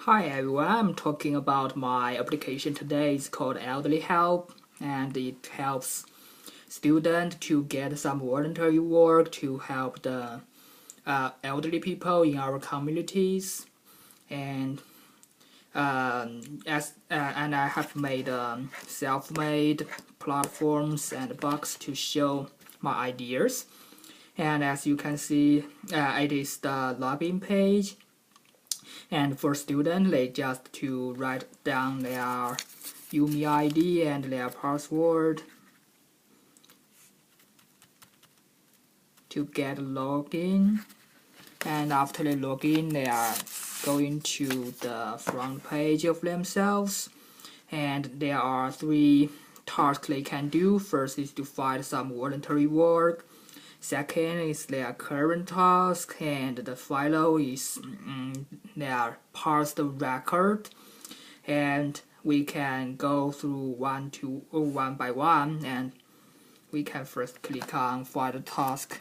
Hi everyone, I'm talking about my application today. It's called Elderly Help, and it helps students to get some voluntary work to help the elderly people in our communities. And and I have made self-made platforms and bugs to show my ideas. And as you can see, it is the login page. And for students, they just to write down their Umi ID and their password to get login. And after they log in, they are going to the front page of themselves. And there are 3 tasks they can do. First is to find some voluntary work. Second is their current task, and the final is their past record. And we can go through one by one, and we can first click on find a task.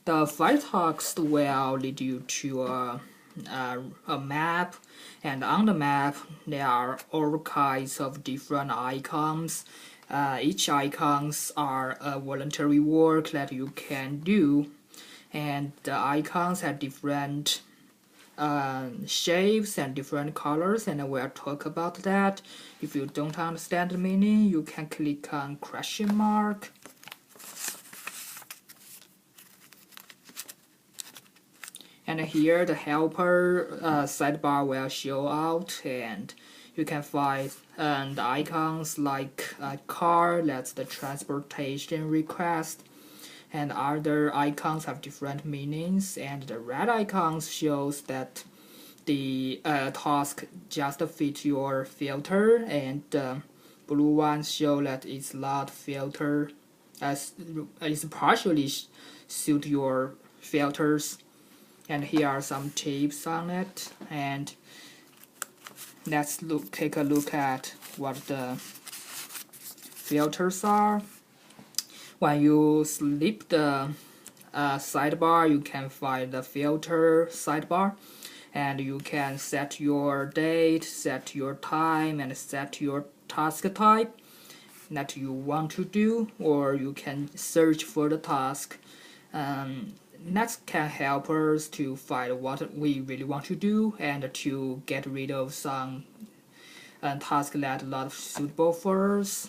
The find task will lead you to a map, and on the map there are all kinds of different icons. Each icons are a voluntary work that you can do, and the icons have different shapes and different colors, and we'll talk about that. If you don't understand the meaning, you can click on question mark. And here the helper sidebar will show out, and you can find the icons like a car, that's the transportation request, and other icons have different meanings. And the red icons shows that the task just fit your filter, and blue ones show that it's not filter, as it's partially suit your filters. And here are some tips on it, and let's take a look at what the filters are. When you select the sidebar, you can find the filter sidebar, and you can set your date, set your time, and set your task type that you want to do, or you can search for the task. That can help us to find what we really want to do, and to get rid of some tasks that are not suitable for us.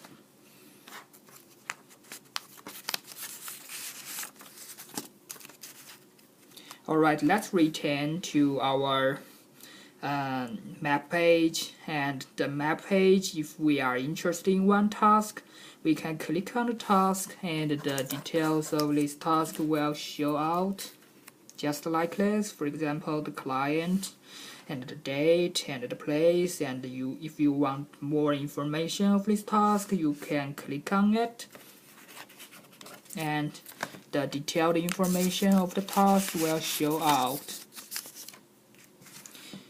Alright, let's return to our map page. And the map page, if we are interested in one task, we can click on the task, and the details of this task will show out just like this. For example, the client and the date and the place, and if you want more information of this task, you can click on it, and the detailed information of the task will show out.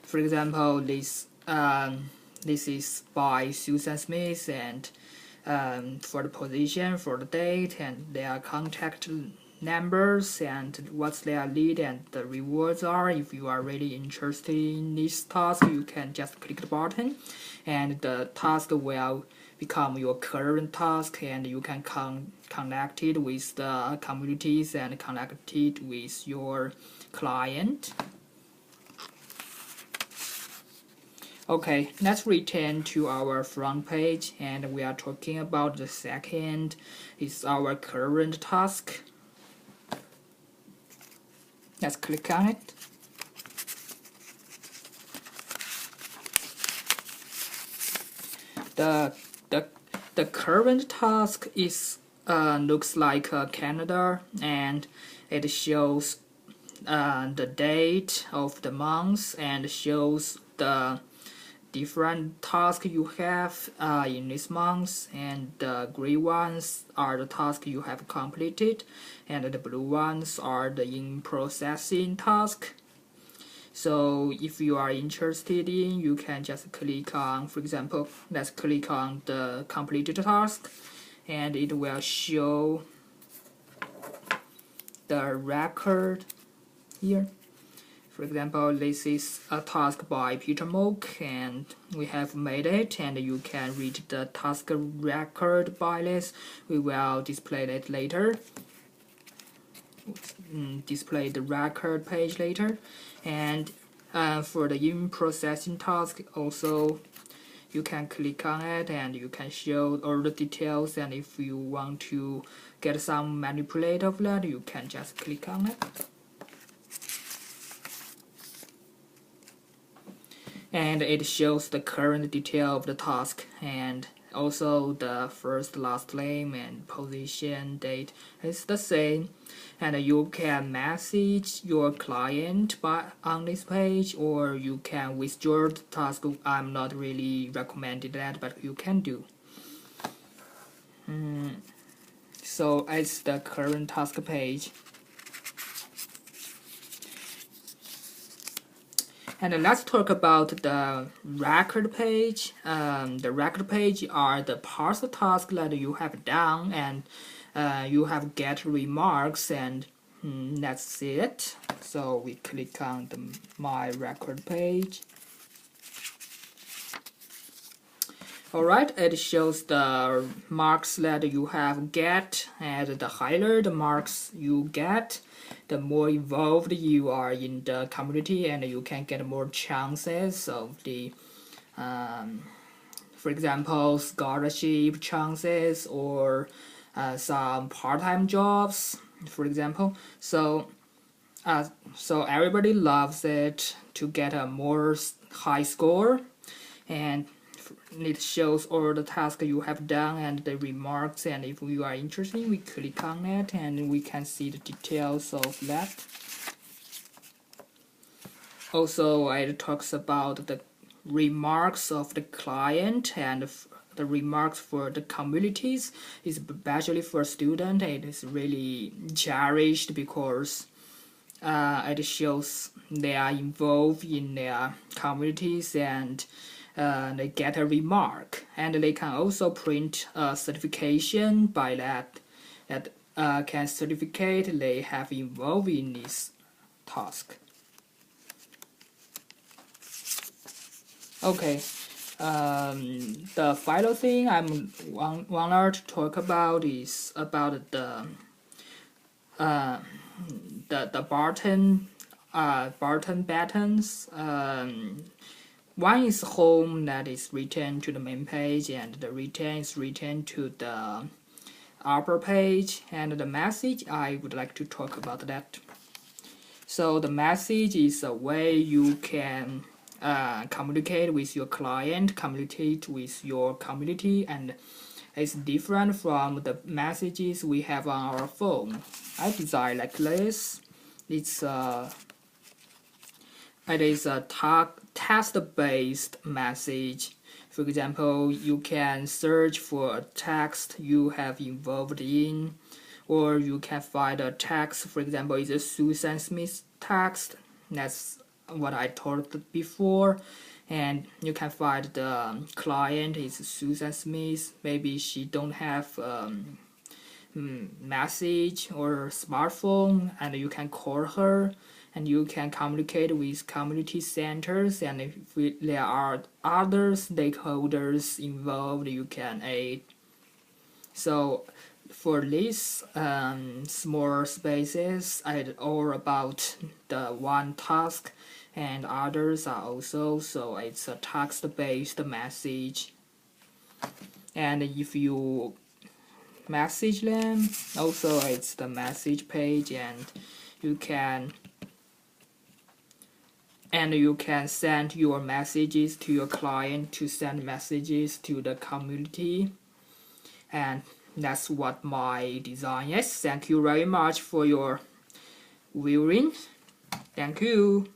For example, this is by Susan Smith, and for the position, for the date, and their contact numbers, and what's their lead and the rewards are. If you are really interested in this task, you can just click the button, and the task will become your current task, and you can connect it with the communities and connect it with your client. Okay, let's return to our front page, and we are talking about the second is our current task. Let's click on it. The current task is looks like Canada, and it shows the date of the month, and shows the different tasks you have in this month, and the gray ones are the tasks you have completed, and the blue ones are the in processing task. So if you are interested in, you can just click on, for example, let's click on the completed task, and it will show the record here. For example, this is a task by Peter Mook, and we have made it, and you can read the task record by this. We will display it later. Display the record page later. And for the in-processing task, also you can click on it and you can show all the details, and if you want to get some manipulate of that, you can just click on it. And it shows the current detail of the task, and also the first, last name and position, date is the same. And you can message your client on this page, or you can withdraw the task. I'm not really recommending that, but you can do. So it's the current task page. And let's talk about the record page. The record page are the parts of task that you have done, and you have get remarks, and that's it. So we click on the my record page. Alright, it shows the marks that you have get, and the higher the marks you get, the more involved you are in the community, and you can get more chances of the, for example, scholarship chances, or some part-time jobs, for example. So everybody loves it to get a more high score, and it shows all the tasks you have done and the remarks, and if you are interested, we click on it and we can see the details of that. Also, it talks about the remarks of the client and the remarks for the communities, especially for students. It is really cherished because it shows they are involved in their communities, and they get a remark, and they can also print a certification by that can certificate they have involved in this task. Okay, the final thing I want to talk about is about the button buttons. One is home, that is returned to the main page, and the return is returned to the upper page, and the message, I would like to talk about that. So the message is a way you can communicate with your client, communicate with your community, and it's different from the messages we have on our phone. I design like this. It is a text-based message. For example, you can search for a text you have involved in, or you can find a text, for example, it's a Susan Smith text. That's what I told before. And you can find the client is Susan Smith. Maybe she don't have message or smartphone, and you can call her, and you can communicate with community centers, and if there are other stakeholders involved, you can aid. So for this small spaces, it's all about the one task, and others are also, so it's a text-based message. And if you message them, also it's the message page, and you can send your messages to your client to send messages to the community. And that's what my design is. Thank you very much for your viewing. Thank you.